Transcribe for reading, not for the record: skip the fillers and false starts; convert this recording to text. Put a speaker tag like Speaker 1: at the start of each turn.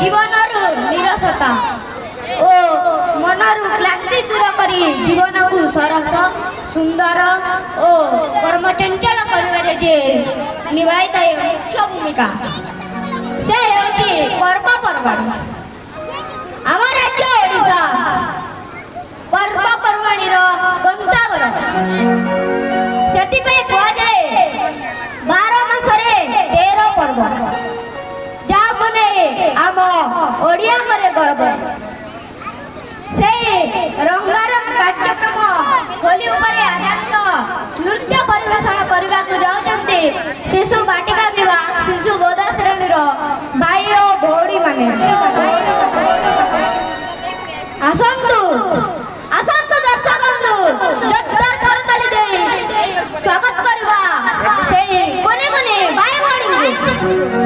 Speaker 1: ଜୀବନରୁ ନିରସତା ଓ ମନରୁ କ୍ଲାନ୍ତି ଦୂର କରି ଜୀବନକୁ ସରସ ସୁନ୍ଦର ଓ କର୍ମଚଞ୍ଚଳ କରିବାରେ ଯେ ନିଭାଇଥାଏ ମୁଖ୍ୟ ଭୂମିକା ସେ ହେଉଛି ପର୍ବପର୍ବାଣି। ଆମ ରାଜ୍ୟ ଓଡ଼ିଶା ପର୍ବପର୍ବାଣିର ଗନ୍ତାଘର। ସେଥିପାଇଁ କୁହାଯାଏ 12 ମାସରେ 13 ପର୍ବ, ଯାହାକୁ ନେଇ ଆମ ଓଡ଼ିଆ ଘରେ ଗର୍ବ। ସେହି ରଙ୍ଗାରଙ୍ଗ କାର୍ଯ୍ୟକ୍ରମ ହୋଲି ଉପରେ ଆଧାରିତ ନୃତ୍ୟ ପରିବେଷଣ କରିବାକୁ ଯାଉଛନ୍ତି ଶିଶୁ ବାଟିକା ବିଭାଗ ଶିଶୁ ବୋଧ ଶ୍ରେଣୀର ଭାଇ ଓ ଭଉଣୀମାନେ। ଆସନ୍ତୁ ଆସନ୍ତୁ ଦର୍ଶକ ବନ୍ଧୁ, ଜୋରଦାର କରତାଳି ଦେଇ ସ୍ୱାଗତ କରିବା ସେହି କୁନି କୁନି ଭାଇ ଭଉଣୀଙ୍କୁ।